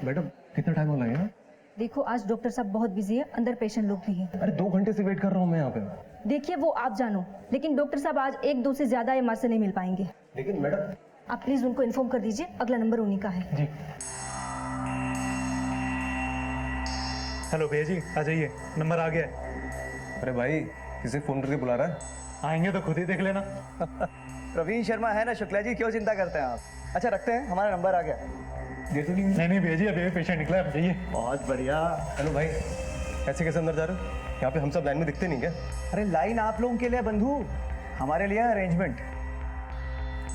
Madam कितना time हो लगेगा? देखो आज डॉक्टर साहब बहुत बिजी है, अंदर पेशेंट लोग भी हैं। अरे 2 घंटे से वेट कर रहा हूँ मैं यहाँ पे। देखिए वो आप जानो, लेकिन डॉक्टर साहब आज 1-2 से ज्यादा एमआर से नहीं मिल पाएंगे। लेकिन मैडम आप प्लीज उनको इन्फॉर्म कर दीजिए, अगला नंबर उन्हीं का है। जी। हेलो भैया जी, आ जाइए, नंबर आ गया है। अरे भाई किसे फोन करके बुला रहा है? आएंगे तो खुद ही देख लेना। प्रवीण शर्मा है ना शुक्ला जी, क्यों चिंता करते हैं आप? अच्छा रखते हैं, हमारा नंबर आ गया। नहीं भैया जी, अभी पेशेंट निकला है, आप जाइए। बहुत बढ़िया। हेलो भाई, ऐसे कैसे अंदर जा रहे हो? यहाँ पे हम सब लाइन में दिखते नहीं क्या? अरे लाइन आप लोगों के लिए बंधु, हमारे लिए अरेंजमेंट।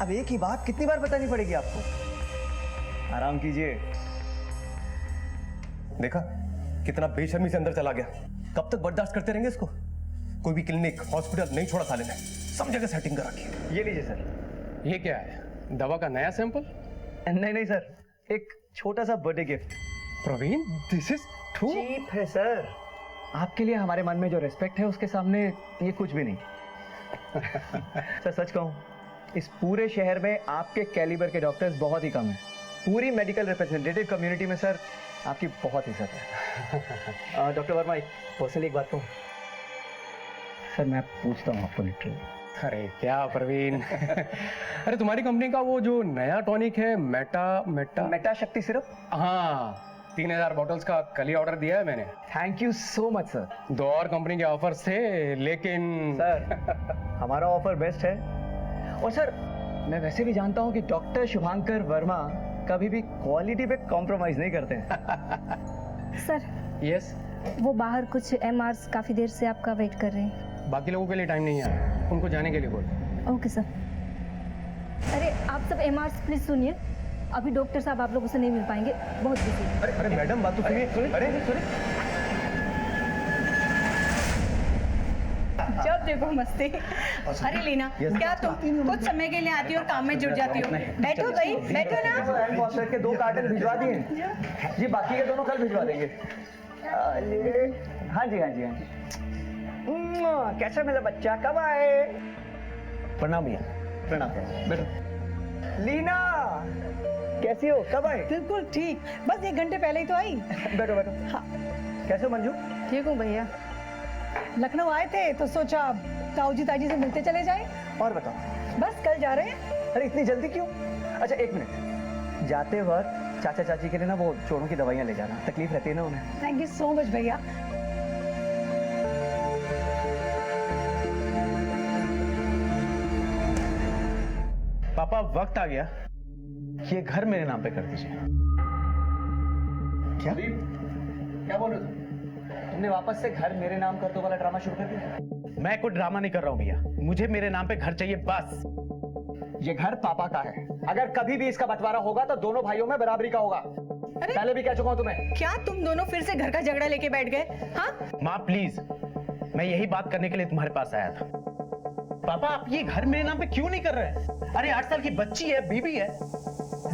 अब एक ही बात कितनी बार बतानी पड़ेगी आपको? आराम कीजिए। देखा कितना बेशर्मी से अंदर चला गया। कब तक बर्दाश्त करते रहेंगे इसको? कोई भी क्लिनिक हॉस्पिटल नहीं छोड़ा साले ने, सब जगह सेटिंग करा रखी। ये लीजिए सर। ये क्या है? दवा का नया सैंपल? नहीं सर, एक छोटा सा birthday gift. Praveen, this is too cheap है सर। आपके लिए हमारे मन में जो रिस्पेक्ट है उसके सामने ये कुछ भी नहीं। सर सच कहूं, इस पूरे शहर में आपके कैलिबर के डॉक्टर्स बहुत ही कम हैं। पूरी मेडिकल रिप्रेजेंटेटिव कम्युनिटी में सर आपकी बहुत इज्जत है। डॉक्टर वर्मा, पर्सनली एक बात कहूं सर, मैं पूछता हूं आपको लिटरली। अरे क्या प्रवीण। अरे तुम्हारी कंपनी का वो जो नया टॉनिक है मेटा शक्ति सिरप। हाँ, 3000 बॉटल्स का कल ही ऑर्डर दिया है मैंने। Thank you so much sir. 2 और कंपनी के ऑफर्स थे, लेकिन सर हमारा ऑफर बेस्ट है। और सर मैं वैसे भी जानता हूं कि डॉक्टर शुभांकर वर्मा कभी भी क्वालिटी पे कॉम्प्रोमाइज नहीं करते हैं। सर यस, वो बाहर कुछ एमआरस काफी देर से आपका वेट कर रहे हैं। बाकी लोगों के लिए टाइम नहीं है, उनको जाने के लिए बोल। Okay sir. अरे आप सब एमआरस प्लीज सुनिए, अभी डॉक्टर साहब आप लोगों से नहीं मिल पाएंगे, बहुत बिजी है। अरे मैडम बात तो सुनिए। अरे जब देखो मस्ती। अरे लीना, क्या तुम कुछ समय के लिए आती हो और काम में जुट जाती हो? बैठो भाई, बैठो ना। के 2 कार्टन भिजवा दिए जी, बाकी के दोनों कल भिजवा देंगे। हाँ जी हाँ जी हाँ जी। कैसा मेरा बच्चा, कब आए? प्रणाम भैया। प्रणाम। बैठो। लीना कैसी हो, कब आए? बिल्कुल ठीक, बस 1 घंटे पहले ही तो आई। बैठो बैठो। हाँ। कैसे हो मंजू? ठीक हूँ भैया। लखनऊ आए थे तो सोचा ताऊजी ताजी से मिलते चले जाए। और बताओ। बस कल जा रहे हैं। अरे इतनी जल्दी क्यों? अच्छा 1 मिनट, जाते वक्त चाचा चाची के लिए ना वो जोड़ों की दवाइयाँ ले जाना, तकलीफ रहती है ना उन्हें। थैंक यू सो मच भैया। पापा वक्त आ गया, ये घर मेरे नाम पे कर दीजिए। क्या बोल रहे थे? तुमने वापस से घर मेरे नाम कर दो वाला ड्रामा शुरू कर दिया? मैं कोई ड्रामा नहीं कर रहा हूँ भैया, मुझे मेरे नाम पे घर चाहिए बस। ये घर पापा का है, अगर कभी भी इसका बंटवारा होगा तो दोनों भाइयों में बराबरी का होगा। अरे पहले भी कह चुका हूं तुम्हें। क्या तुम दोनों फिर से घर का झगड़ा लेके बैठ गए? हाँ माँ प्लीज, मैं यही बात करने के लिए तुम्हारे पास आया था। पापा आप ये घर मेरे नाम पे क्यों नहीं कर रहे? अरे 8 साल की बच्ची है, बीबी है,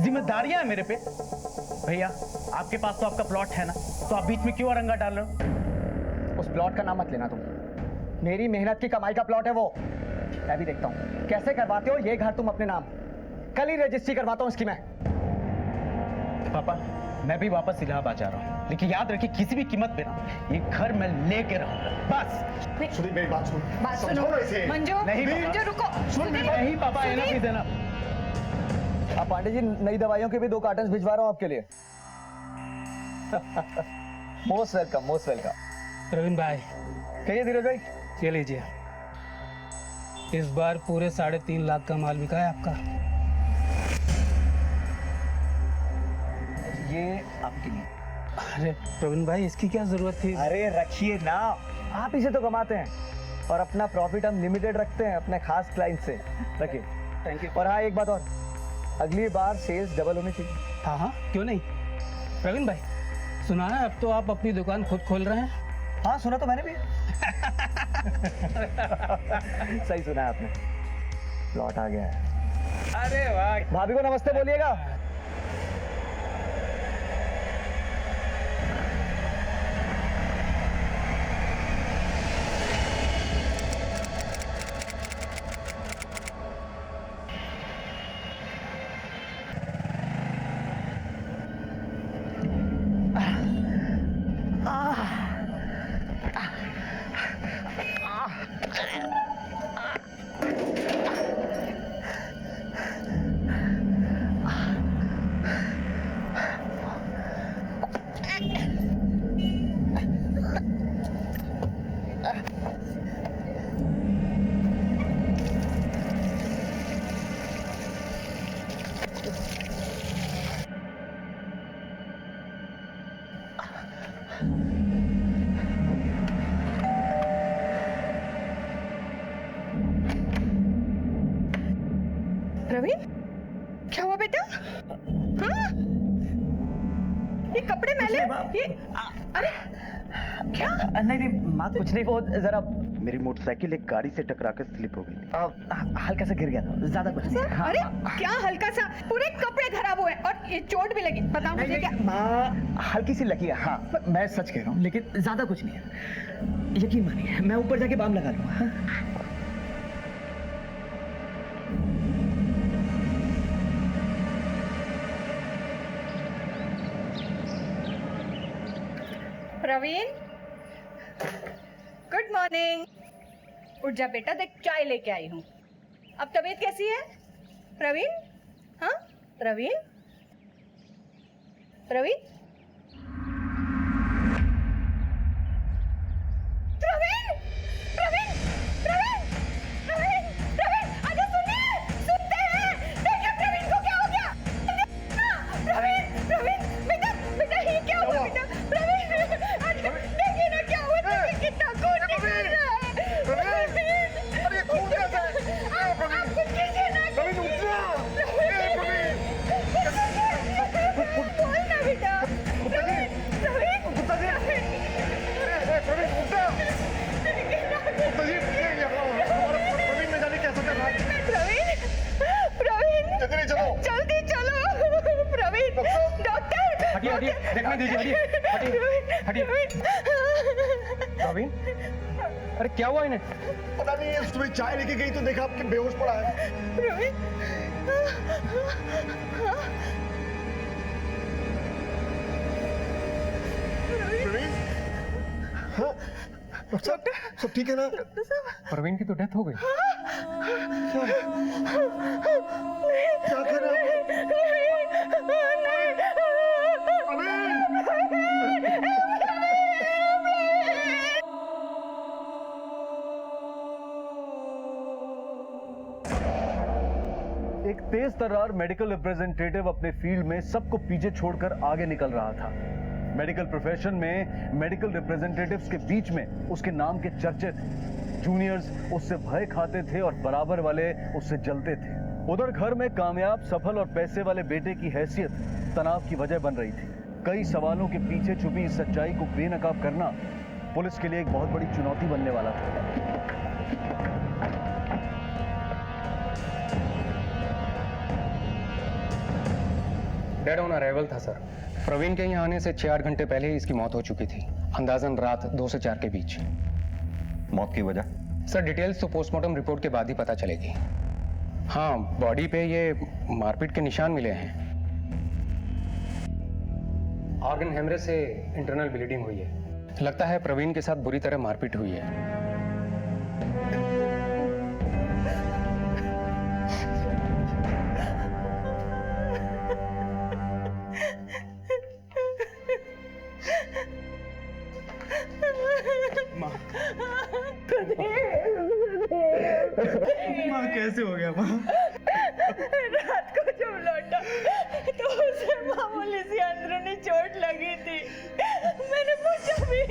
जिम्मेदारियां है मेरे पे। भैया आपके पास तो आपका प्लॉट है ना, तो आप बीच में क्यों अरंगा डाल रहे हो? उस प्लॉट का नाम मत लेना तुम, मेरी मेहनत की कमाई का प्लॉट है वो। मैं भी देखता हूं कैसे करवाते हो ये घर तुम अपने नाम। कल ही रजिस्ट्री करवाता हूं इसकी मैं। पापा मैं भी वापस इलाहाबाद जा रहा हूँ, लेकिन याद रखिए किसी भी कीमत पे ना ये घर मैं लेके रहूंगा बस। सुनी मेरी बात सुन। बात सुनो मंजू। नहीं, मंजू रुको। नहीं पापा, एनफ इज एनफ। आप पांडे जी नई दवाइयों के भी 2 कार्टन भिजवा रहा हूं आपके लिए। Most welcome, most welcome. Praveen भाई, कहिए धीरज भाई। ये लीजिए, इस बार पूरे 3.5 लाख का माल बिका है आपका। ये आपके लिए। अरे प्रवीण भाई, इसकी क्या जरूरत थी? अरे रखिए ना, आप इसे तो कमाते हैं और अपना प्रॉफिट हम लिमिटेड रखते हैं अपने खास क्लाइंट से। रखिए। Thank you. और हाँ एक बात और, अगली बार सेल्स डबल होनी चाहिए। हाँ हाँ क्यों नहीं। प्रवीण भाई सुना है अब तो आप अपनी दुकान खुद खोल रहे हैं? हाँ सुना तो मैंने भी। सही सुना है आपने, प्लॉट आ गया है। अरे वाह। भाभी को नमस्ते बोलिएगा। प्रवीण, क्या हुआ बेटा? हाँ? ये कपड़े मैले, ये अरे क्या? नहीं नहीं माँ, कुछ नहीं, वो जरा मेरी मोटरसाइकिल एक गाड़ी से टकरा कर स्लिप हो गई थी। हल्का सा गिर गया था, ज्यादा कुछ नहीं। हाँ, अरे क्या हल्का सा, पूरे कपड़े खराब हुए और ये चोट भी लगी। बताओ मुझे क्या? माँ हल्की सी लगी है, हाँ मैं सच कह रहा हूँ, लेकिन ज्यादा कुछ नहीं है। यकीन मानिए, मैं ऊपर जाके बाम लगा लूंगा। हाँ? Praveen, good morning. उठ जा बेटा, देख चाय लेके आई हूँ। अब तबीयत कैसी है प्रवीण? हाँ प्रवीण, प्रवीण, प्रवीण, प्रवीण, प्रवीण, प्रवीण, प्रवीण, अरे सुनिए, सुनते हैं? देखिए प्रवीण को क्या हो गया? प्रवीण, प्रवीण, बेटा, बेटा ये क्या हुआ बेटा? प्रवीण, अरे देखिए ना क्या हुआ, देखिए कितना खून निकल रहा है। प्रवीण, अरे खून कैसा है? आप कुछ कीजिए ना। प्रवीण उठ जा। बोल ना बेटा। प्रवीण, प्रवीण, प्रवीण उठ जा। प्रवीण में जाने कैसा कर रहा है? प्रवीण, प्रवीण, जल्दी चलो, जल्दी चलो। प्रवीण, डॉक्टर, हटिए हटिए, देखने दीजिए, हटिए हटिए हटिए। प्रवीण, अरे क्या हुआ इन्हें? पता नहीं, ये सुबह चाय लेके गई तो देखा आपके बेहोश पड़ा है। प्रवीण, प्रवीण, हाँ डॉक्टर, सब ठीक है ना? प्रवीण की तो डेथ हो गई। क्या कर रहे हैं एक तेज तर्रार मेडिकल रिप्रेजेंटेटिव अपने फील्ड में सबको पीछे छोड़कर आगे निकल रहा था। मेडिकल प्रोफेशन में मेडिकल रिप्रेजेंटेटिव्स के बीच में उसके नाम के चर्चे थे। जूनियर्स उससे भय खाते थे और बराबर वाले उससे जलते थे। उधर घर में कामयाब, सफल और पैसे वाले बेटे की हैसियत तनाव की वजह बन रही थी। कई सवालों के पीछे छुपी इस सच्चाई को बेनकाब करना पुलिस के लिए एक बहुत बड़ी चुनौती बनने वाला था। डेड ऑन अराइवल था सर। प्रवीण के यहाँ आने से 6-8 घंटे पहले ही इसकी मौत हो चुकी थी, अंदाजन रात 2 से 4 के बीच। मौत की वजह? सर डिटेल्स तो पोस्टमार्टम रिपोर्ट के बाद ही पता चलेगी। हाँ, बॉडी पे ये मारपीट के निशान मिले हैं। ऑर्गन हेमरेज से इंटरनल ब्लीडिंग हुई है। लगता है प्रवीण के साथ बुरी तरह मारपीट हुई है। माँ कैसे हो गया माँ? रात को जब लौटा तो उसे मामूली सी अंदरूनी चोट लगी थी। मैंने पूछा भी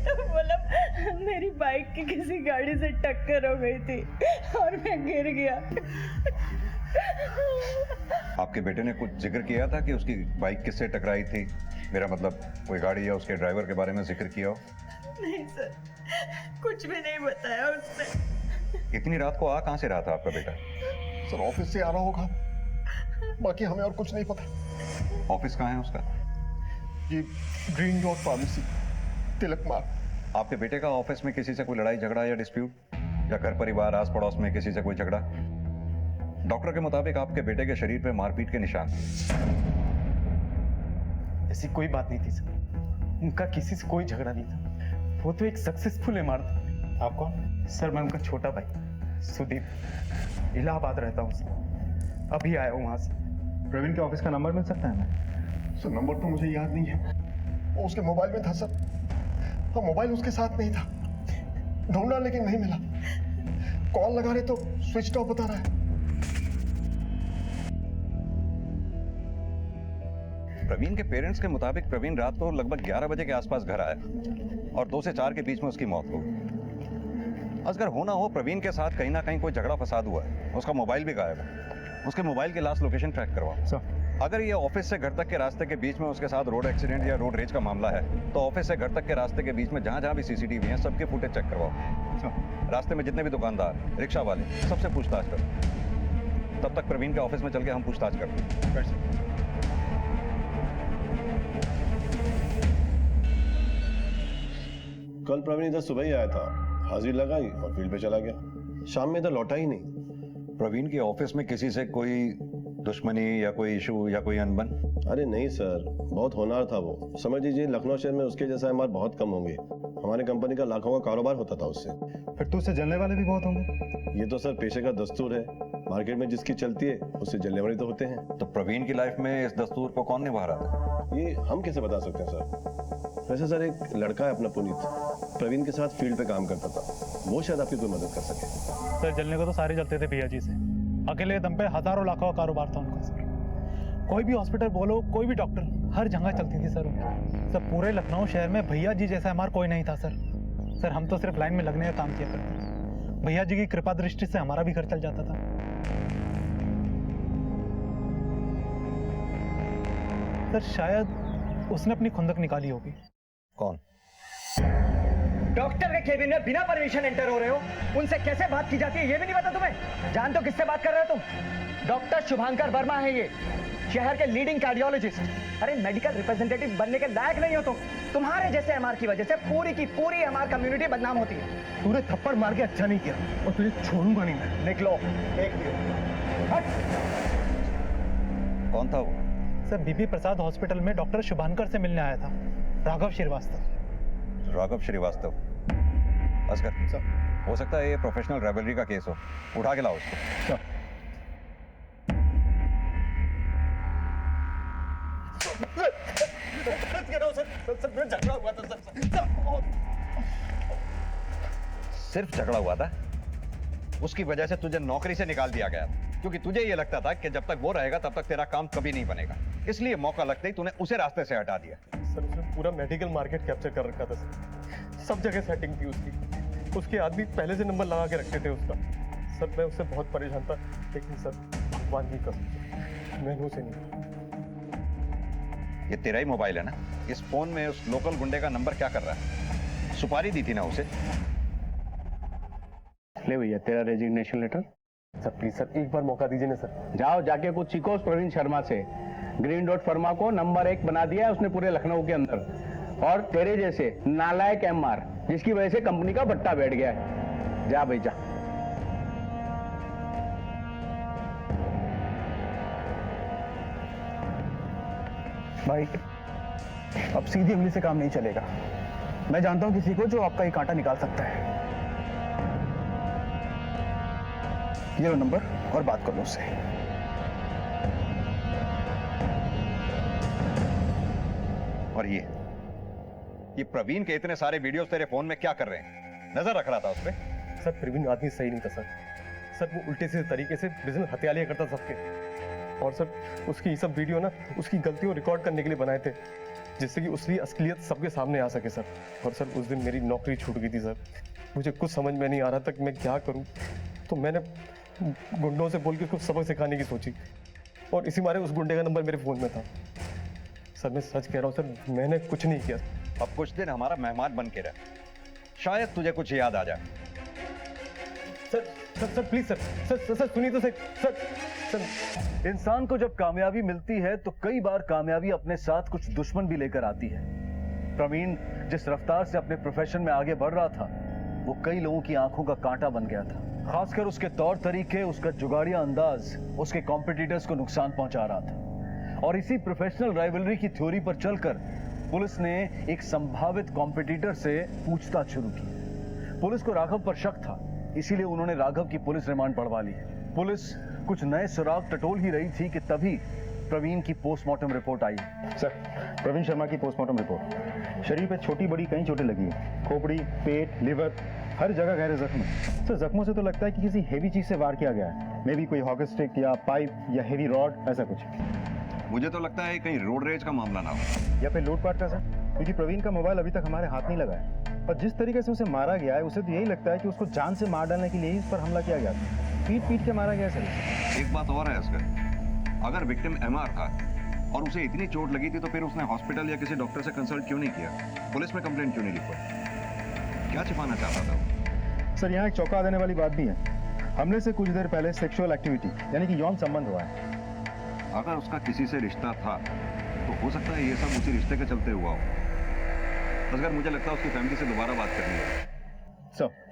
तो बोला मेरी बाइक की किसी गाड़ी से टक्कर हो गई थी और मैं गिर गया। आपके बेटे ने कुछ जिक्र किया था कि उसकी बाइक किससे टकराई थी? मेरा मतलब कोई गाड़ी या उसके ड्राइवर के बारे में जिक्र किया हो? नहीं सर, कुछ भी नहीं बताया उसने। इतनी रात को आ कहां से रहा था आपका बेटा? सर ऑफिस से आ रहा होगा, बाकी हमें और कुछ नहीं पता। ऑफिस कहाँ है उसका? ये ग्रीन डॉट फार्मेसी, तिलक मार्ग। आपके बेटे का ऑफिस में किसी से कोई लड़ाई झगड़ा या डिस्प्यूट, या घर परिवार आस पड़ोस में किसी से कोई झगड़ा? डॉक्टर के मुताबिक आपके बेटे के शरीर पे मारपीट के निशान। ऐसी कोई बात नहीं थी सर, उनका किसी से कोई झगड़ा नहीं था। वो तो एक सक्सेसफुल एमआर था। आप कौन? सर मैं उनका छोटा भाई सुदीप, इलाहाबाद रहता हूँ सर, अभी आया हूँ वहां से। प्रवीण के ऑफिस का नंबर मिल सकता है ना? सर नंबर तो मुझे याद नहीं है, वो उसके मोबाइल में था सर। हाँ, मोबाइल उसके साथ नहीं था, ढूंढा लेकिन नहीं मिला। कॉल लगा रहे तो स्विच ऑफ बता रहा है। प्रवीण के पेरेंट्स के मुताबिक प्रवीण रात को लगभग 11 बजे के आसपास घर आया और 2 से 4 के बीच में उसकी मौत हो गई। असगर हो ना हो प्रवीण के साथ कहीं ना कहीं कोई झगड़ा फसाद हुआ है। उसका मोबाइल भी गायब है। उसके मोबाइल की लास्ट लोकेशन ट्रैक करवाओ। अगर ये ऑफिस से घर तक के रास्ते के बीच में उसके साथ रोड एक्सीडेंट या रोड रेज का मामला है तो ऑफिस से घर तक के रास्ते के बीच में जहां जहां भी सीसीटीवी हैं सबके फुटेज चेक करवाओ। रास्ते में जितने भी दुकानदार, रिक्शा वाले, सबसे पूछताछ करो। तब तक प्रवीण के ऑफिस में चल के हम पूछताछ करते हैं। कल प्रवीण इधर सुबह ही आया था, हाजिरी लगाई और फील्ड पे चला गया। शाम में इधर लौटा ही नहीं। प्रवीण के ऑफिस में किसी से कोई दुश्मनी या कोई इशू या कोई अनबन? अरे नहीं सर, बहुत होनहार था वो। समझ लीजिए लखनऊ शहर में उसके जैसा एमआर बहुत कम होंगे। हमारे कंपनी का लाखों का कारोबार होता था उससे। फिर तो उससे जलने वाले भी बहुत होंगे। ये तो सर पेशे का दस्तूर है। मार्केट में जिसकी चलती है उससे जलने वाले तो होते हैं। तो प्रवीण की लाइफ में इस दस्तूर को कौन निभा रहा था? ये हम कैसे बता सकते हैं सर? वैसे सर एक लड़का है अपना पुनीत, प्रवीण के साथ फील्ड पे काम करता था। वो शायद आपकी कोई मदद कर सके। सर जलने को तो सारे जलते थे भैया जी से। अकेले दम पे हजारों लाखों का कारोबार था उनका सर। कोई भी हॉस्पिटल बोलो, कोई भी डॉक्टर, हर जगह चलती थी सर उनकी। सर पूरे लखनऊ शहर में भैया जी जैसा हमारा कोई नहीं था सर। सर हम तो सिर्फ लाइन में लगने का काम किया करते। भैया जी की कृपा दृष्टि से हमारा भी घर चल जाता था। सर शायद उसने अपनी खुंदक निकाली होगी। कौन? डॉक्टर के केबिन में बिना परमिशन एंटर हो रहे हो, उनसे कैसे बात की जाती है ये भी नहीं पता तुम्हें? जान तो किससे बात कर रहे हो तुम? डॉक्टर शुभांकर वर्मा है ये, शहर के लीडिंग कार्डियोलॉजिस्ट। अरे मेडिकल रिप्रेजेंटेटिव बनने के लायक नहीं हो तुम। तुम्हारे जैसे एमआर की वजह से पूरी की पूरी एमआर कम्युनिटी बदनाम होती है। तूने थप्पड़ मार के अच्छा नहीं किया और तुझे छोड़ूंगा नहीं मैं। निकलो। एक कौन था वो? सर बीबी प्रसाद हॉस्पिटल में डॉक्टर शुभांकर से मिलने आया था, राघव श्रीवास्तव। राघव श्रीवास्तव। असगर सर, हो सकता है ये प्रोफेशनल राइवलरी का केस हो। उठा के लाओ उसको। झगड़ा हुआ था सर। सिर्फ झगड़ा हुआ था? उसकी वजह से तुझे नौकरी से निकाल दिया गया क्योंकि तुझे ये लगता था कि जब तक वो रहेगा तब तक तेरा काम कभी नहीं बनेगा, इसलिए मौका लगते ही तूने उसे रास्ते से हटा दिया। सर उसने पूरा मेडिकल मार्केट कैप्चर कर रखा था सर। सब जगह सेटिंग थी उसकी। उसके आदमी पहले से नंबर लगा के रखते थे उसका। सर मैं उससे बहुत परेशान था, लेकिन सर भगवान की कसम मैंने उसे नहीं। ये तेरा ही मोबाइल है ना? इस फोन में उस लोकल गुंडे का नंबर क्या कर रहा है? सुपारी दी थी ना उसे? ले भैया तेरा resignation letter. Sir please sir एक बार मौका दीजिए ना सर। जाओ जाके कुछ सीखो उस प्रवीण शर्मा से। ग्रीन डॉट फर्मा को नंबर 1 बना दिया है उसने पूरे लखनऊ के अंदर। और तेरे जैसे नालायक एमआर जिसकी वजह से कंपनी का बट्टा बैठ गया है। जा भाई जा। भाई अब सीधी उंगली से काम नहीं चलेगा। मैं जानता हूं किसी को जो आपका ये कांटा निकाल सकता है। ये लो नंबर और बात कर लो उससे। और ये प्रवीण के इतने सारे वीडियोस तेरे फोन में क्या कर रहे हैं? नजर रख रहा था उस पर? सर प्रवीण आदमी सही नहीं था सर। सर वो उल्टे सीधे तरीके से बिजनेस हत्या लिया करता सबके। और सर उसकी ये सब वीडियो ना उसकी गलतियों रिकॉर्ड करने के लिए बनाए थे, जिससे कि उसकी असलियत सबके सामने आ सके सर। और सर उस दिन मेरी नौकरी छूट गई थी सर। मुझे कुछ समझ में नहीं आ रहा था कि मैं क्या करूं, तो मैंने गुंडों से बोल के उसको सबक सिखाने की सोची और इसी मारे उस गुंडे का नंबर मेरे फोन में था। सर मैं सच कह रहा हूँ सर, मैंने कुछ नहीं किया। अब कुछ दिन हमारा मेहमान बन के रह, शायद तुझे कुछ याद आ जाए। Sir sir sir please sir sir sir, sir सुनिए तो सर। सर सर इंसान को जब कामयाबी मिलती है तो कई बार कामयाबी अपने साथ कुछ दुश्मन भी लेकर आती है। प्रवीण जिस रफ्तार से अपने प्रोफेशन में आगे बढ़ रहा था वो कई लोगों की आंखों का कांटा बन गया था। खासकर उसके तौर तरीके, उसका जुगाड़िया अंदाज उसके कॉम्पिटिटर्स को नुकसान पहुंचा रहा था। और इसी प्रोफेशनल राइवलरी की थ्योरी पर चलकर पुलिस ने एक संभावित कॉम्पिटिटर से पूछताछ शुरू की। पुलिस को राघव पर शक था, इसीलिए उन्होंने राघव की पुलिस रिमांड बढ़वा ली। पुलिस कुछ नए सुराग टटोल ही रही थी कि तभी प्रवीण की पोस्टमार्टम रिपोर्ट आई। सर प्रवीण शर्मा की पोस्टमार्टम रिपोर्ट। शरीर पे छोटी बड़ी कई चोटें लगी हैं, खोपड़ी, पेट, लिवर, हर जगह गहरे जख्म। सर जख्मों से तो लगता है कि किसी हेवी चीज से वार किया गया है। मे बी कोई हॉकी स्टिक या पाइप या हेवी रॉड, ऐसा कुछ। मुझे तो लगता है कहीं रोड रेज का मामला ना हो। या फिर लूटपाट का सर, क्योंकि प्रवीण का मोबाइल अभी तक हमारे हाथ नहीं लगा है और जिस तरीके से उसे मारा गया है उसे तो यही लगता है कि उसको जान से मार डालने के लिए ही उस पर हमला किया गया था। पीट पीट के मारा गया सर। एक बात और है असगर, अगर विक्टिम एमआर था और उसे इतनी चोट लगी थी तो फिर उसने हॉस्पिटल या किसी डॉक्टर से कंसल्ट क्यों नहीं किया? पुलिस में कंप्लेंट क्यों नहीं लिखवाई? क्या छिपाना चाहता था वो? सर यहाँ एक चौंका देने वाली बात भी है। हमले से कुछ देर पहले सेक्सुअल एक्टिविटी यानी कि यौन संबंध हुआ है। अगर उसका किसी से रिश्ता था तो हो सकता है ये सब उसी रिश्ते के चलते हुआ हो। असगर मुझे लगता है उसकी फैमिली से दोबारा बात करनी है। सर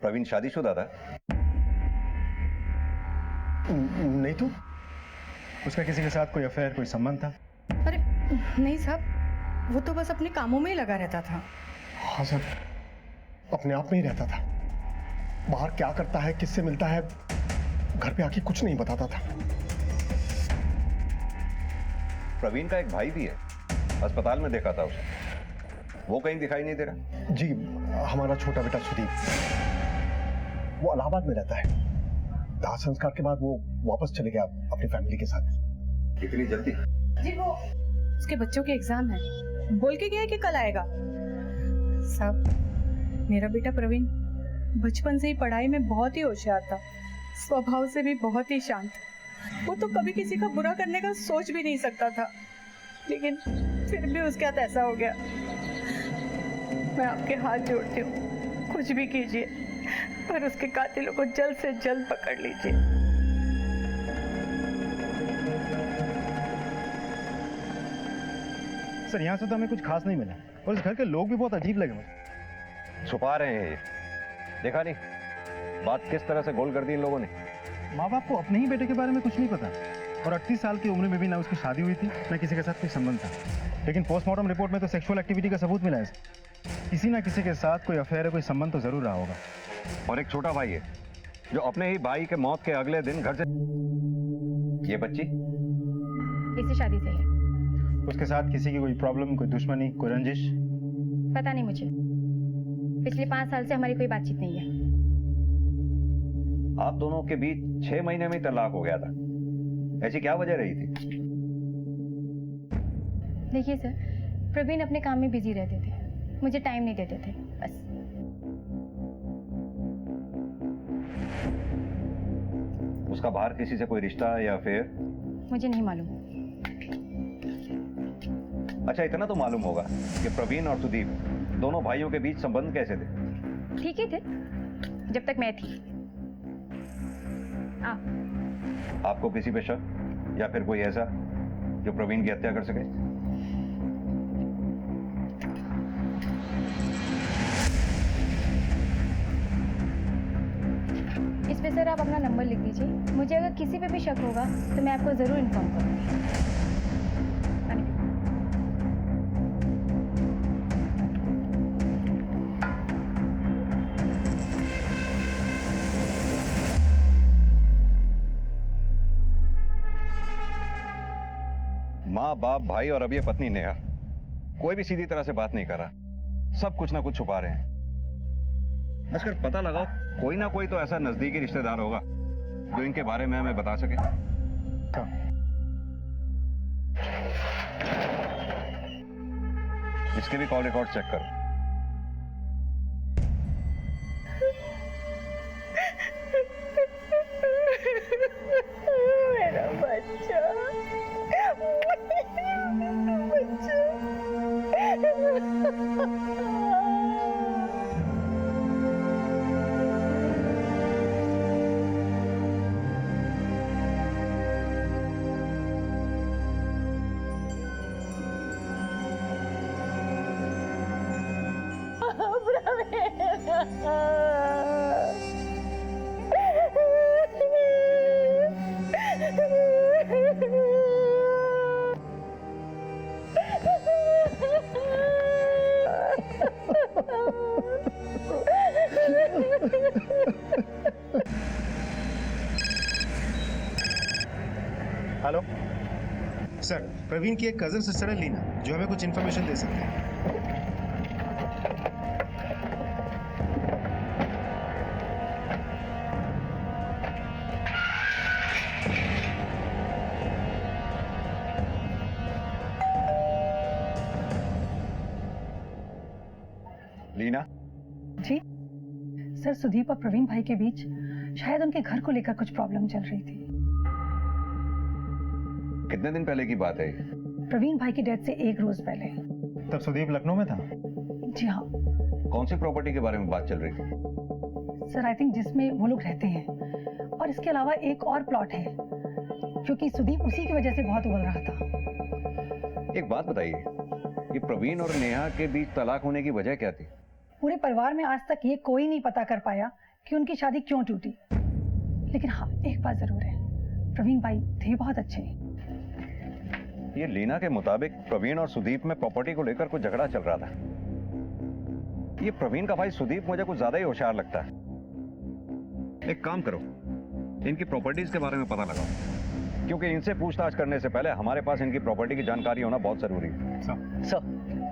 प्रवीण शादीशुदा था? नहीं तो उसका किसी के साथ कोई अफेयर, कोई संबंध था? अरे नहीं साहब, वो तो बस अपने कामों में ही लगा रहता था। हाँ सर, अपने आप में ही रहता था। बाहर क्या करता है, किससे मिलता है, घर पे आके कुछ नहीं बताता था। प्रवीण का एक भाई भी है, अस्पताल में देखा था उसे। वो कहीं दिखाई नहीं दे रहा? जी, हमारा छोटा बेटा सुदीप, वो इलाहाबाद में रहता है। दाह संस्कार के बाद वो वापस चले गया अपनी फैमिली के साथ। इतनी जल्दी? जी वो उसके बच्चों के एग्जाम है, बोल के गया है कि कल आएगा। साहब मेरा बेटा प्रवीण बचपन से ही पढ़ाई में बहुत ही होशियार था, स्वभाव से भी बहुत ही शांत। वो तो कभी किसी का बुरा करने का सोच भी नहीं सकता था, लेकिन फिर भी उसके साथ ऐसा हो गया। मैं आपके हाथ जोड़ती हूँ, कुछ भी कीजिए पर उसके कातिलों को जल्द से जल्द पकड़ लीजिए। सर यहाँ से तो हमें कुछ खास नहीं मिला और इस घर के लोग भी बहुत अजीब लगे मुझे। छुपा रहे हैं ये, देखा नहीं बात किस तरह से गोल कर दी इन लोगों ने। माँ बाप को अपने ही बेटे के बारे में कुछ नहीं पता और 38 साल की उम्र में भी ना उसकी शादी हुई थी ना किसी के साथ कोई संबंध था, लेकिन पोस्टमार्टम रिपोर्ट में तो सेक्सुअल एक्टिविटी का सबूत मिला है। किसी ना किसी के साथ कोई अफेयर, कोई संबंध तो जरूर रहा होगा। और एक छोटा भाई है जो अपने ही भाई के मौत के अगले दिन घर से। ये बच्ची इसी शादी से है। उसके साथ किसी की कोई प्रॉब्लम, कोई दुश्मनी, कोई रंजिश? पता नहीं मुझे, पिछले 5 साल से हमारी कोई बातचीत नहीं है। आप दोनों के बीच 6 महीने में तलाक हो गया था, ऐसी क्या वजह रही थी? देखिए सर, प्रवीण अपने काम में बिजी रहते थे, मुझे टाइम नहीं देते थे, बस। उसका बाहर किसी से कोई रिश्ता या फिर? मुझे नहीं मालूम। अच्छा इतना तो मालूम होगा कि प्रवीण और सुदीप दोनों भाइयों के बीच संबंध कैसे थे? ठीक ही थे जब तक मैं थी। आपको किसी पे शक या फिर कोई ऐसा जो प्रवीण की हत्या कर सके? इस पे सर आप अपना नंबर लिख दीजिए, मुझे अगर किसी पे भी शक होगा तो मैं आपको जरूर इन्फॉर्म करूंगी। माँ बाप भाई और अब ये पत्नी नेहा, कोई भी सीधी तरह से बात नहीं कर रहा, सब कुछ ना कुछ छुपा रहे हैं। अगर पता लगाओ, कोई ना कोई तो ऐसा नजदीकी रिश्तेदार होगा जो इनके बारे में हमें बता सके। इसके भी कॉल रिकॉर्ड चेक करो। मेरा बच्चा, हेलो सर, प्रवीण की एक कजन सिस्टर है लीना, जो हमें कुछ इन्फॉर्मेशन दे सकते हैं। लीना, जी सर, सुदीप और प्रवीण भाई के बीच शायद उनके घर को लेकर कुछ प्रॉब्लम चल रही थी। कितने दिन पहले की बात है ये? प्रवीण भाई की डेथ से 1 रोज पहले। तब सुदीप लखनऊ में था। जी हाँ कौन सी प्रॉपर्टी के बारे में बात चल रही थी? सर, आई थिंक जिसमें वो लोग रहते हैं, और इसके अलावा एक और प्लॉट है, क्योंकि सुदीप उसी की वजह से बहुत उबल रहा था। एक बात बताइए, ये प्रवीण और नेहा के बीच तलाक होने की वजह क्या थी? पूरे परिवार में आज तक ये कोई नहीं पता कर पाया कि उनकी शादी क्यों टूटी। लेकिन हाँ, एक बात जरूर है, प्रवीण भाई थे बहुत अच्छे। ये लीना के मुताबिक प्रवीण और सुदीप में प्रॉपर्टी को लेकर कुछ झगड़ा चल रहा था। ये प्रवीण का भाई सुदीप मुझे कुछ ज्यादा ही होशियार लगता है। एक काम करो, इनकी प्रॉपर्टीज के बारे में पता लगाओ, क्योंकि इनसे पूछताछ करने से पहले हमारे पास इनकी प्रॉपर्टी की जानकारी होना बहुत जरूरी है। सर,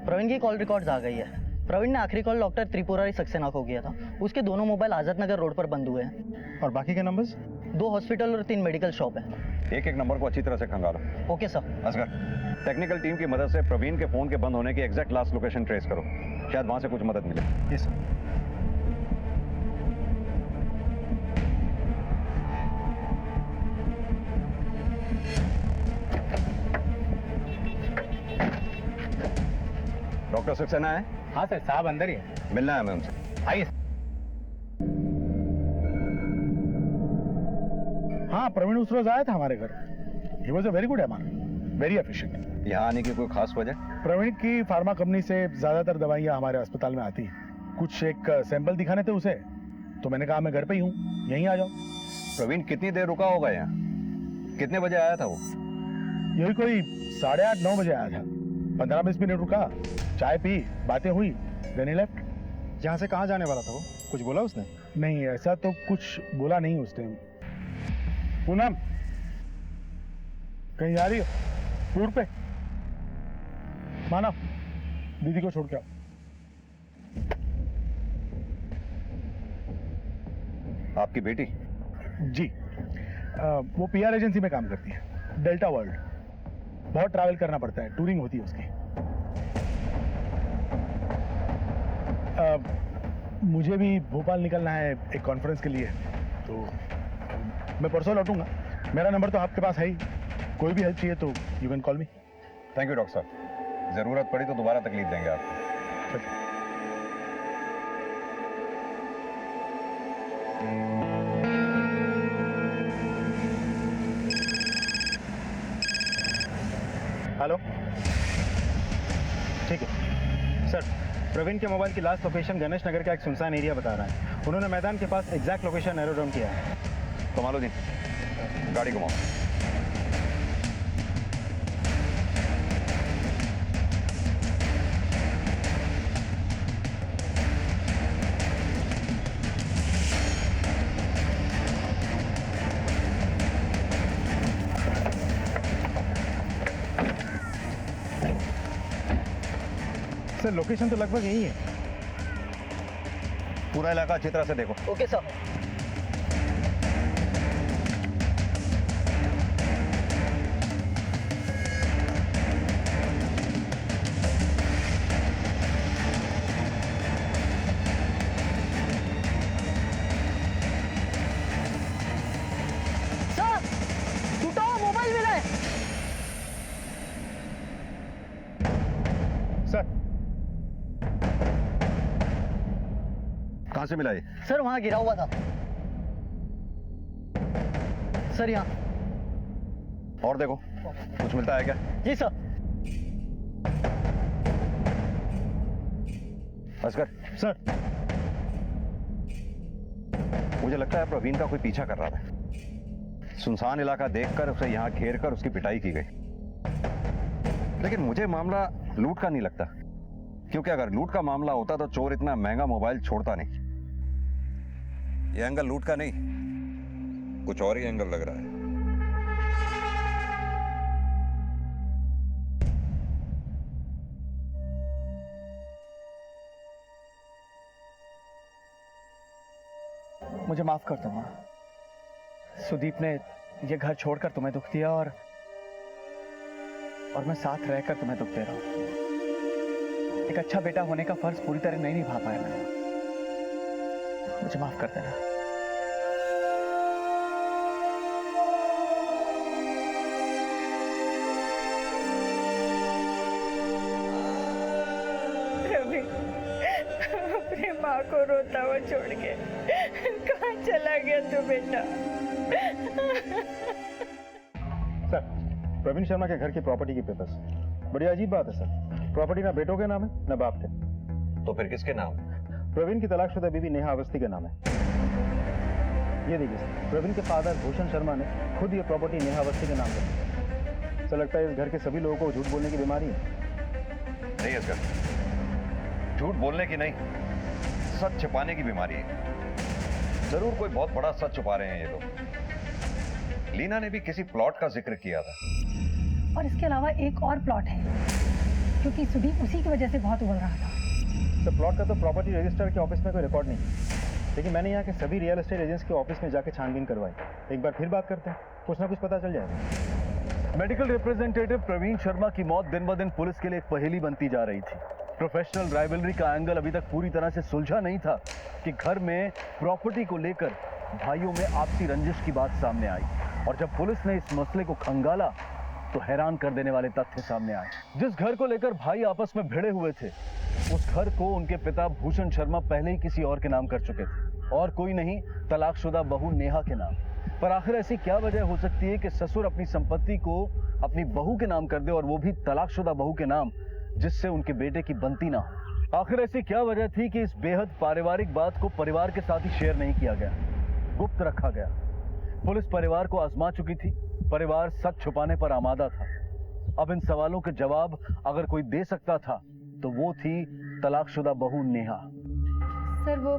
प्रवीण की कॉल रिकॉर्ड्स आ गई है। प्रवीण ने आखिरी कॉल डॉक्टर त्रिपुरारी सक्सेना को किया था। उसके दोनों मोबाइल आजाद नगर रोड पर बंद हुए हैं। और बाकी के नंबर्स? 2 हॉस्पिटल और 3 मेडिकल शॉप है। एक एक नंबर को अच्छी तरह से खंगालो। Okay sir. Asgar, technical team की मदद से प्रवीण के फोन के बंद होने की एग्जैक्ट लास्ट लोकेशन ट्रेस करो, शायद वहां से कुछ मदद मिले। Yes sir. डॉक्टर सक्सेना है? हाँ सर, साहब अंदर ही है। मिलना है हमें उनसे। आइए। हाँ, प्रवीण उस रोज आया था हमारे घर। He was a very good MR, very efficient. यहाँ आने की कोई खास वजह? प्रवीण की फार्मा कंपनी से ज्यादातर दवाइयाँ हमारे अस्पताल में आती हैं। कुछ एक सैंपल दिखाने थे उसे, तो मैंने कहा मैं घर पे ही हूँ, यहीं आ जाओ। प्रवीण कितनी देर रुका होगा यहाँ? कितने बजे आया था वो? यही कोई 8:30 9 बजे आया था। 15-20 मिनट रुका, चाय पी, बातें हुई, देन ही लेफ्ट। यहाँ से कहाँ जाने वाला था वो? कुछ बोला उसने? नहीं, ऐसा तो कुछ बोला नहीं उसने। पूनम, कहीं जा रही हो? टूर पे? मानव, दीदी को छोड़ के आओ। आपकी बेटी? जी, वो पीआर एजेंसी में काम करती है, डेल्टा वर्ल्ड। बहुत ट्रैवल करना पड़ता है, टूरिंग होती है उसकी। मुझे भी भोपाल निकलना है एक कॉन्फ्रेंस के लिए, तो मैं परसों लौटूंगा। मेरा नंबर तो आपके पास है ही, कोई भी हेल्प चाहिए तो you can call me. Thank you doctor साहब, जरूरत पड़ी तो दोबारा तकलीफ देंगे आपको। हेलो, ठीक है सर। प्रवीण के मोबाइल की लास्ट लोकेशन गणेश नगर का एक सुनसान एरिया बता रहा है। उन्होंने मैदान के पास एग्जैक्ट लोकेशन नैरो डाउन किया है। कमालुद्दीन, गाड़ी घुमाओ। सर, लोकेशन तो लगभग यही है। पूरा इलाका अच्छी तरह से देखो। Okay sir. सर, टूटा हुआ मोबाइल मिला है। सर, कहां से मिला ये? सर, वहां गिरा हुआ था। सर, यहाँ। और देखो, कुछ मिलता है क्या? जी सर। असगर सर, मुझे लगता है प्रवीण का कोई पीछा कर रहा था। सुनसान इलाका देखकर उसे यहाँ घेर कर उसकी पिटाई की गई। लेकिन मुझे मामला लूट का नहीं लगता, क्योंकि अगर लूट का मामला होता तो चोर इतना महंगा मोबाइल छोड़ता नहीं। ये एंगल लूट का नहीं, कुछ और ही एंगल लग रहा है। मुझे माफ कर दो माँ। सुदीप ने ये घर छोड़कर तुम्हें दुख दिया और मैं साथ रहकर तुम्हें दुख दे रहा हूं। एक अच्छा बेटा होने का फर्ज पूरी तरह नहीं निभा पाया मैं। मुझे माफ कर देना। अपनी माँ को रोता हुआ छोड़ के कहाँ चला गया तू बेटा? सर, प्रवीण शर्मा के घर की प्रॉपर्टी की पेपर्स। बड़ी अजीब बात है सर, प्रॉपर्टी ना बेटों के नाम है ना बाप के। तो फिर किसके नाम? प्रवीण की तलाकशुदा बीवी नेहा अवस्थी के नाम है। ये देखिए सर, प्रवीण के फादर भूषण शर्मा ने खुद ये प्रॉपर्टी नेहा अवस्थी के नाम कर। सर लगता है इस घर के सभी लोगों को झूठ बोलने की बीमारी है। नहीं असगर, झूठ बोलने की नहीं, सच छिपाने की बीमारी है। जरूर कोई बहुत बड़ा सच छुपा रहे हैं ये लोग। लीना ने भी किसी प्लॉट का जिक्र किया था। और इसके अलावा एक और प्लॉट है, क्योंकि सुदीप उसी की वजह से बहुत उबल रहा था। सर प्लॉट का तो प्रॉपर्टी रजिस्टर के ऑफिस में कोई रिकॉर्ड नहीं, लेकिन मैंने यहाँ के सभी रियल एस्टेट एजेंट्स के ऑफिस में जाके छानबीन करवाई। एक बार फिर बात करते हैं, कुछ ना कुछ पता चल जाएगा। मेडिकल रिप्रेजेंटेटिव प्रवीण शर्मा की मौत दिन ब दिन पुलिस के लिए एक पहेली बनती जा रही थी। प्रोफेशनल राइवलरी का एंगल अभी तक पूरी तरह से सुलझा नहीं था कि घर में प्रॉपर्टी को लेकर भाइयों में आपसी रंजिश की बात सामने आई। और जब पुलिस ने इस मसले को खंगाला तो हैरान कर देने वाले तथ्य सामने आए। जिस घर को लेकर भाई आपस में भिड़े हुए थे, उस घर को उनके पिता भूषण शर्मा पहले ही किसी और के नाम कर चुके थे, और कोई नहीं, तलाकशुदा बहू नेहा के नाम। पर आखिर ऐसी क्या वजह हो सकती है कि ससुर अपनी संपत्ति को अपनी बहू के नाम कर दे, और वो भी तलाकशुदा बहू के नाम, जिससे उनके बेटे की बनती ना हो? आखिर ऐसी क्या वजह थी कि इस बेहद पारिवारिक बात को परिवार के साथ ही शेयर नहीं किया गया, गुप्त रखा गया? पुलिस परिवार को आजमा चुकी थी, परिवार सच छुपाने पर आमादा था। अब इन सवालों के जवाब अगर कोई दे सकता था तो वो थी तलाकशुदा बहू नेहा। सर वो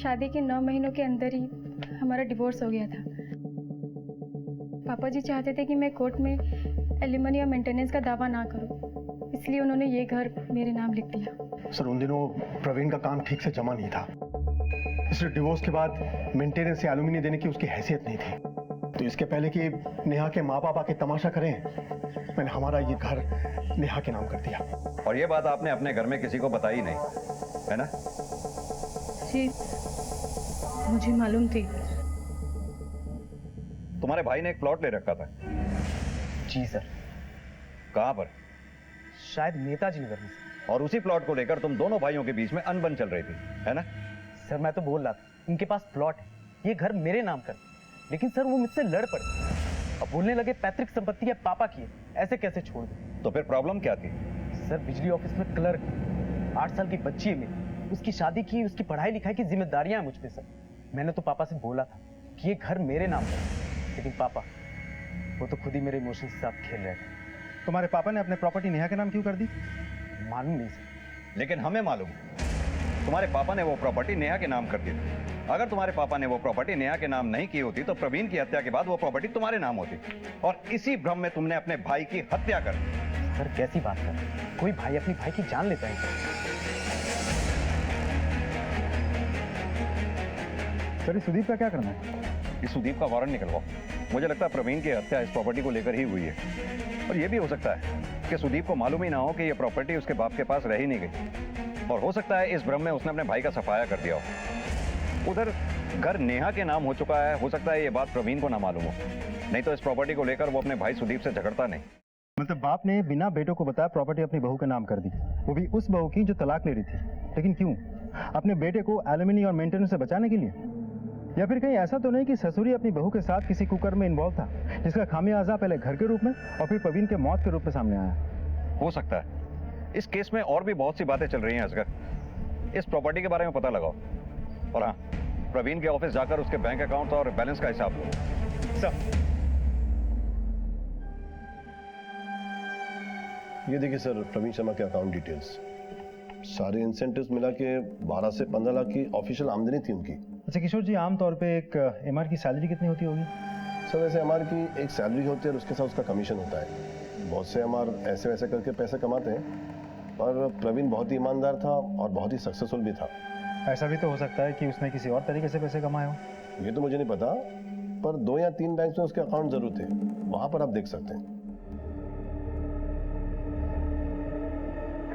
शादी के 9 महीनों के अंदर ही हमारा डिवोर्स हो गया था। पापा जी चाहते थे कि मैं कोर्ट में एलिमनी और मेंटेनेंस का दावा ना करूं, इसलिए उन्होंने ये घर मेरे नाम लिख दिया। सर उन दिनों प्रवीण का काम ठीक से जमा नहीं था, इसलिए डिवोर्स के बाद मेंटेनेंस या एलुमिनी देने की उसकी हैसियत नहीं थी। तो इसके पहले कि नेहा के माँ बाप आके तमाशा करें, मैंने हमारा ये घर नेहा के नाम कर दिया। और ये बात आपने अपने घर में किसी को बताई नहीं, है ना? जी मुझे मालूम थी। तुम्हारे भाई ने एक प्लॉट ले रखा था? जी सर। कहाँ पर? शायद नेताजी नगर में सर। और उसी प्लॉट को लेकर तुम दोनों भाइयों के बीच में अनबन चल रही थी, है ना? सर मैं तो बोल रहा था इनके पास प्लॉट है, ये घर मेरे नाम कर, लेकिन सर वो मुझसे लड़ पड़े। अब बोलने लगे पैतृक संपत्ति है पापा की है, ऐसे कैसे छोड़ दूं? तो फिर प्रॉब्लम क्या थी? सर बिजली ऑफिस में क्लर्क, 8 साल की बच्ची है मेरी, उसकी शादी की, उसकी पढ़ाई लिखाई की जिम्मेदारियां हैं मुझ पे सर। मैंने तो पापा से बोला था कि ये घर मेरे नाम पर, लेकिन पापा वो तो खुद ही मेरे इमोशंस के साथ खेल रहे थे। तुम्हारे पापा ने अपने प्रॉपर्टी नेहा के नाम क्यों कर दी? मालूम नहीं सर। लेकिन हमें मालूम, तुम्हारे पापा ने वो प्रॉपर्टी नेहा के नाम कर दी। अगर तुम्हारे पापा ने वो प्रॉपर्टी नेहा के नाम नहीं की होती तो प्रवीण की हत्या के बाद वो प्रॉपर्टी तुम्हारे नाम होती, और इसी भ्रम में तुमने अपने भाई की हत्या कर दी। सर कैसी बात कर, कोई भाई अपनी भाई की जान लेता है सर? सुदीप का क्या करना है? इस सुदीप का वारंट निकलवाओ। मुझे लगता है प्रवीण की हत्या इस प्रॉपर्टी को लेकर ही हुई है, और ये भी हो सकता है कि सुदीप को मालूम ही ना हो कि ये प्रॉपर्टी उसके बाप के पास रह ही नहीं गई, और हो सकता है इस भ्रम में उसने अपने भाई का सफाया कर दिया हो। उधर घर नेहा के नाम हो चुका है, हो सकता है ये बात प्रवीण को ना मालूम हो, नहीं तो इस प्रॉपर्टी को लेकर वो अपने भाई सुदीप से झगड़ता नहीं। मतलब बाप ने बिना बेटों को बताया प्रॉपर्टी अपनी बहू के नाम कर दी, वो भी उस बहू की जो तलाक ले रही थी। लेकिन क्यों? अपने बेटे को एलुमिनी और मेंटेनेंस से बचाने के लिए? या फिर कहीं ऐसा तो नहीं कि ससुरी अपनी बहू के साथ किसी कुकर्म में इन्वॉल्व था, जिसका खामियाजा पहले घर के रूप में और फिर प्रवीण के मौत के रूप में सामने आया? हो सकता है। इस केस में और भी बहुत सी बातें चल रही हैं असगर। इस प्रॉपर्टी के बारे में पता लगाओ, और हाँ, प्रवीण के ऑफिस जाकर उसके बैंक अकाउंट और बैलेंस का हिसाब लो। सर ये देखिए सर, प्रवीण शर्मा के अकाउंट डिटेल्स, सारे इंसेंटिव्स मिला के 12 से 15 लाख की ऑफिशियल आमदनी थी उनकी। अच्छा किशोर जी, आमतौर पे एक एमआर की सैलरी कितनी होती होगी? सर वैसे एमआर की एक सैलरी होती है और उसके साथ उसका कमीशन होता है। बहुत से एमआर ऐसे वैसे करके पैसे कमाते हैं, पर प्रवीण बहुत ही ईमानदार था और बहुत ही सक्सेसफुल भी था। ऐसा भी तो हो सकता है कि उसने किसी और तरीके से पैसे कमाए हो। ये तो मुझे नहीं पता, पर 2 या 3 बैंक में उसके अकाउंट जरूर थे, वहां पर आप देख सकते हैं।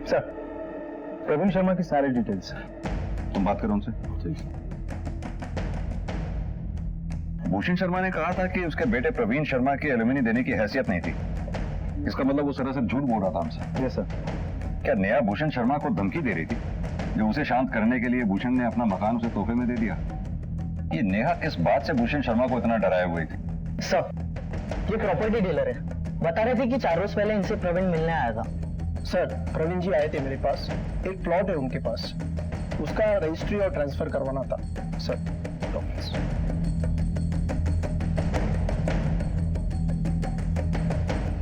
सर, प्रवीण शर्मा की सारी डिटेल्स। तुम बात करो उनसे। भूषण शर्मा ने कहा था कि उसके बेटे प्रवीण शर्मा की एलुमनी देने की हैसियत नहीं थी। इसका मतलब वो सरासर झूठ बोल रहा था हमसे। Yes sir. क्या नेहा भूषण शर्मा को धमकी दे रही थी, जो उसे शांत करने के लिए भूषण ने अपना मकान उसे तोहफे में दे दिया? ये नेहा किस बात से भूषण शर्मा को इतना डराए हुई थी? सर, ये प्रॉपर्टी डीलर है, बता रहे थे कि 4 रोज पहले इनसे प्रवीण मिलने आया था। सर, प्रवीण जी आए थे मेरे पास, एक प्लॉट है उनके पास, उसका रजिस्ट्री और ट्रांसफर करवाना था सर। डॉक्यूमेंट्स।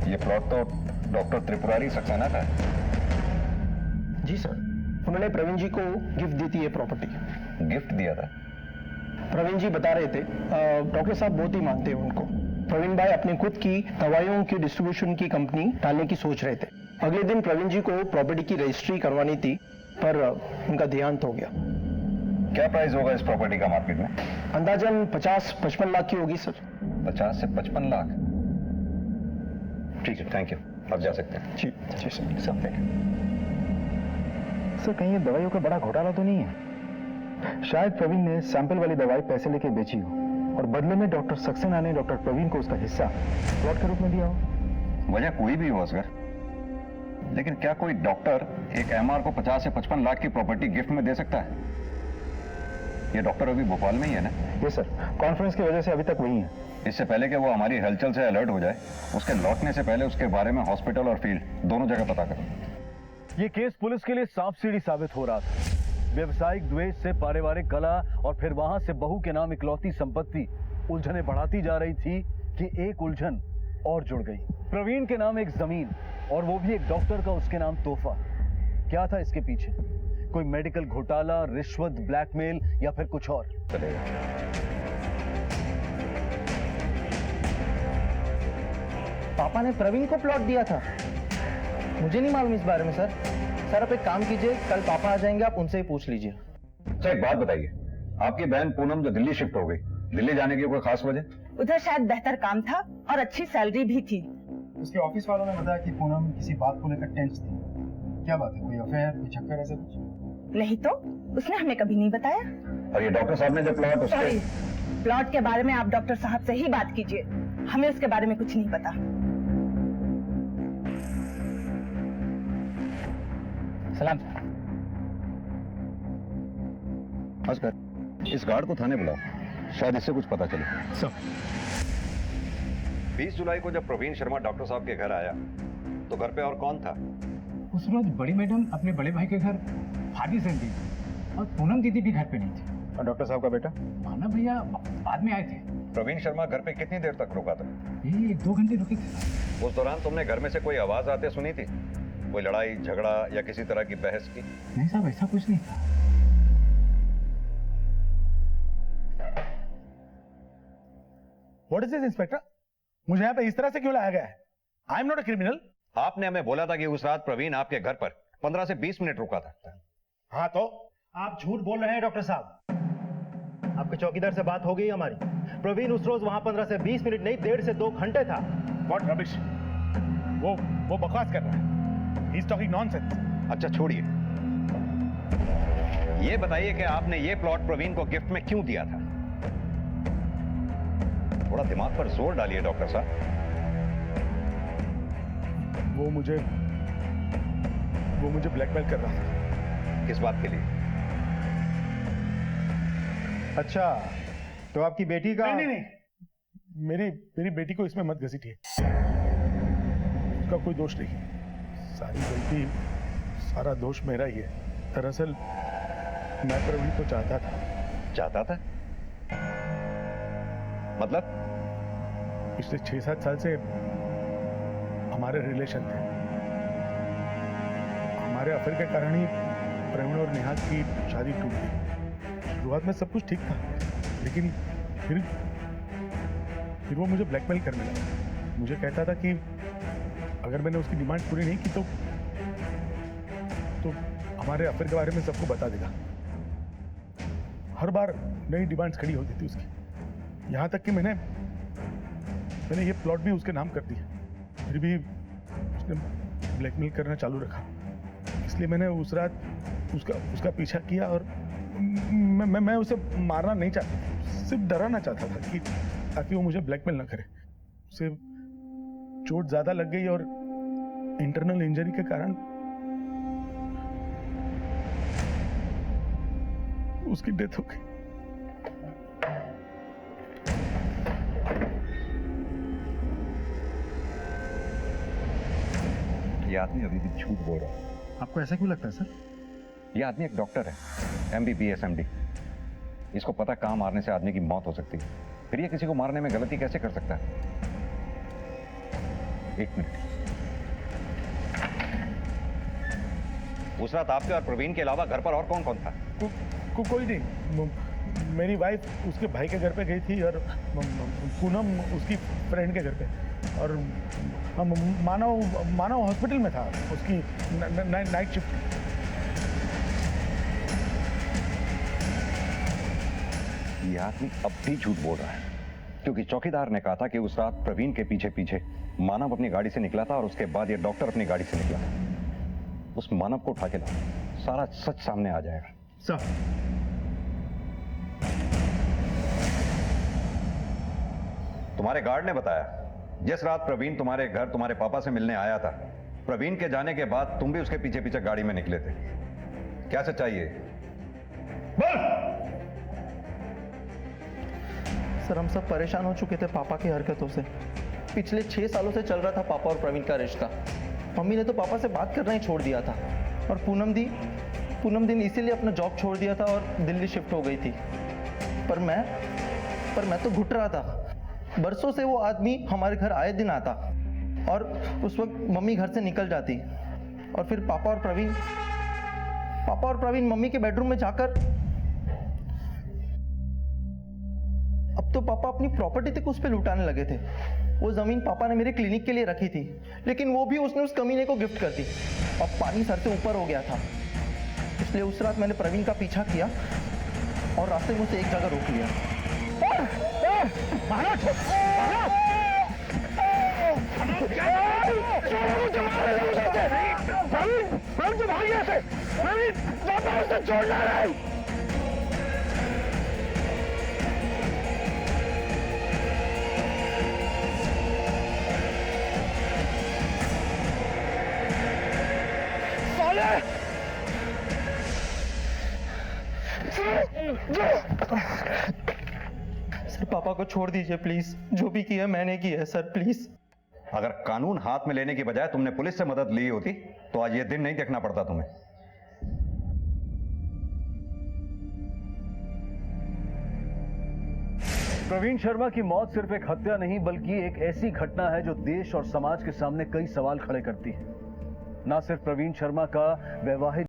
ये प्लॉट तो डॉक्टर त्रिपुरारी सक्सेना का है। जी सर, उन्होंने प्रवीण जी को गिफ्ट दी थी ये प्रॉपर्टी। गिफ्ट दिया था? प्रवीण जी बता रहे थे, डॉक्टर साहब बहुत ही मानते हैं उनको। प्रवीण भाई अपनी खुद की दवाइयों की डिस्ट्रीब्यूशन की कंपनी डालने की सोच रहे थे। अगले दिन प्रवीण जी को प्रॉपर्टी की रजिस्ट्री करवानी थी, पर उनका देहांत हो गया। क्या प्राइस होगा इस प्रॉपर्टी का मार्केट में? अंदाजन 50-55 लाख की होगी सर। 50 से 55 लाख? ठीक है, थैंक यू, अब जा सकते हैं। जी जी सर, सब थैंक यू। सर, कहीं ये दवाइयों का बड़ा घोटाला तो नहीं है? शायद प्रवीण ने सैंपल वाली दवाई पैसे लेके बेची हो और बदले में डॉक्टर सक्सेना ने डॉक्टर प्रवीण को उसका हिस्सा प्लॉट के रूप में दिया हो। वजह कोई भी हो असगर, लेकिन क्या कोई डॉक्टर एक एमआर को 50 से 55 लाख की प्रॉपर्टी गिफ्ट में दे सकता है? ये डॉक्टर अभी भोपाल में ही है ना? ये सर, कॉन्फ्रेंस की वजह से अभी तक वही है। इससे पहले कि वो हमारी हलचल से अलर्ट हो जाए, उसके लौटने से पहले उसके बारे में हॉस्पिटल और फील्ड दोनों जगह पता करो। ये केस पुलिस के लिए सांप सीढ़ी साबित हो रहा था। व्यवसायिक द्वेष से पारिवारिक कला और फिर वहां से बहू के नाम इकलौती संपत्ति उलझने बढ़ाती जा रही थी कि एक उलझन और जुड़ गई। प्रवीण के नाम एक जमीन, और वो भी एक डॉक्टर का उसके नाम तोहफा। क्या था इसके पीछे? कोई मेडिकल घोटाला, रिश्वत, ब्लैकमेल या फिर कुछ और? पापा ने प्रवीण को प्लॉट दिया था? मुझे नहीं मालूम इस बारे में सर। सर, आप एक काम कीजिए, कल पापा आ जाएंगे, आप उनसे ही पूछ लीजिए। सर, एक बात बताइए, आपकी बहन पूनम जो दिल्ली शिफ्ट हो गई, दिल्ली जाने की कोई खास वजह? उधर शायद बेहतर काम था और अच्छी सैलरी भी थी। उसके ऑफिस वालों ने बताया कि पूनम किसी बात को लेकर टेंस थी। क्या बात है, कोई अफेयर, कोई चक्कर, ऐसा कुछ? नहीं तो, उसने हमें कभी नहीं बताया। और ये डॉक्टर साहब ने जो प्लॉट सॉरी, प्लॉट के बारे में आप डॉक्टर साहब से ही बात कीजिए, हमें उसके बारे में कुछ नहीं पता। सलाम। असगर, इस गार्ड को थाने बुलाओ, शायद इससे कुछ पता चले। 20 जुलाई को जब प्रवीण शर्मा डॉक्टर साहब के घर आया तो घर पे और कौन था? उस रोज बड़ी मैडम अपने बड़े भाई के घर भाभी से थी और पूनम दीदी भी घर पे नहीं थी। और डॉक्टर साहब का बेटा? मानव भैया बाद में आए थे। प्रवीण शर्मा घर पे कितनी देर तक रुका था? ये 2 घंटे रुके थे। उस दौरान तुमने घर में से कोई आवाज आते सुनी थी? कोई लड़ाई झगड़ा या किसी तरह की बहस की? नहीं साहब, ऐसा कुछ नहीं था। What is this, inspector? मुझे यहाँ पे इस तरह से क्यों लाया गया है? I am not a criminal. आपने हमें बोला था कि उस रात प्रवीण आपके घर पर 15 से 20 मिनट रुका था। हाँ तो? आप झूठ बोल रहे हैं डॉक्टर साहब। आपके चौकीदार से बात हो गई हमारी। प्रवीण उस रोज वहां 15 से 20 मिनट नहीं, 1.5 से 2 घंटे था। What rubbish? वो बकवास कर रहा है। He's talking nonsense. अच्छा छोड़िए, ये बताइए कि आपने ये प्लॉट प्रवीण को गिफ्ट में क्यों दिया था? थोड़ा दिमाग पर जोर डालिए डॉक्टर साहब। वो मुझे ब्लैकमेल कर रहा था। किस बात के लिए? अच्छा, तो आपकी बेटी का? नहीं, मेरी बेटी को इसमें मत घसीटिए। उसका कोई दोष नहीं, सारी गलती, सारा दोष मेरा ही है। दरअसल मैं प्रवीण को चाहता था। मतलब? पिछले 6-7 साल से हमारे रिलेशन थे। हमारे अफेयर के कारण ही प्रवीण और नेहा की शादी टूट गई। शुरुआत में सब कुछ ठीक था, लेकिन फिर वो मुझे ब्लैकमेल करने लगा। मुझे कहता था कि अगर मैंने उसकी डिमांड पूरी नहीं की तो हमारे अफेयर के बारे में सबको बता देगा। हर बार नई डिमांड्स खड़ी होती थी उसकी, यहाँ तक कि मैंने ये प्लॉट भी उसके नाम कर दिया, फिर भी उसने ब्लैकमेल करना चालू रखा। इसलिए मैंने उस रात उसका पीछा किया और मैं उसे मारना नहीं चाहता, सिर्फ डराना चाहता था कि ताकि वो मुझे ब्लैकमेल ना करे। उसे चोट ज्यादा लग गई और इंटरनल इंजरी के कारण उसकी डेथ हो गई। ये आदमी अभी भी झूठ बोल रहा है। आपको ऐसा क्यों लगता है सर? ये आदमी एक डॉक्टर है, MBBS MD। इसको पता कहाँ मारने से आदमी की मौत हो सकती है, फिर ये किसी को मारने में गलती कैसे कर सकता है? एक मिनट। उस रात आपके और प्रवीण के अलावा घर पर और कौन कौन था? कोई नहीं, मेरी वाइफ उसके भाई के घर पे गई थी और पूनम उसकी फ्रेंड के घर पे, और मानव हॉस्पिटल में था, उसकी नाइट शिफ्ट। ये आदमी अब भी झूठ बोल रहा है, क्योंकि चौकीदार ने कहा था कि उस रात प्रवीण के पीछे पीछे मानव अपनी गाड़ी से निकला था और उसके बाद ये डॉक्टर अपनी गाड़ी से निकला था। उस मानव को उठा के लाओ, सारा सच सामने आ जाएगा। सर, तुम्हारे गार्ड ने बताया जिस रात प्रवीण तुम्हारे घर तुम्हारे पापा से मिलने आया था, प्रवीण के जाने के बाद तुम भी उसके पीछे पीछे गाड़ी में निकले थे। क्या सच्चाई है? सर, हम सब परेशान हो चुके थे पापा की हरकतों से। पिछले 6 सालों से चल रहा था पापा और प्रवीण का रिश्ता। मम्मी ने तो पापा से बात करना ही छोड़ दिया था, और पूनम दी इसीलिए अपना जॉब छोड़ दिया था और दिल्ली शिफ्ट हो गई थी। पर मैं तो घुट रहा था। बरसों से वो आदमी हमारे घर आए दिन आता, और उस वक्त मम्मी घर से निकल जाती, और फिर पापा और प्रवीण मम्मी के बेडरूम में जाकर, अब तो पापा अपनी प्रॉपर्टी तक उस पे लुटाने लगे थे। वो जमीन पापा ने मेरे क्लिनिक के लिए रखी थी, लेकिन वो भी उसने उस कमीने को गिफ्ट कर दी। अब पानी सर से ऊपर हो गया था, इसलिए उस रात मैंने प्रवीण का पीछा किया और रास्ते में उसे एक जगह रोक लिया। सर, पापा को छोड़ दीजिए प्लीज। जो भी किया मैंने किया है सर, प्लीज। अगर कानून हाथ में लेने की बजाय तुमने पुलिस से मदद ली होती तो आज ये दिन नहीं देखना पड़ता तुम्हें। प्रवीण शर्मा की मौत सिर्फ एक हत्या नहीं बल्कि एक ऐसी घटना है जो देश और समाज के सामने कई सवाल खड़े करती है। ना सिर्फ प्रवीण शर्मा का वैवाहिक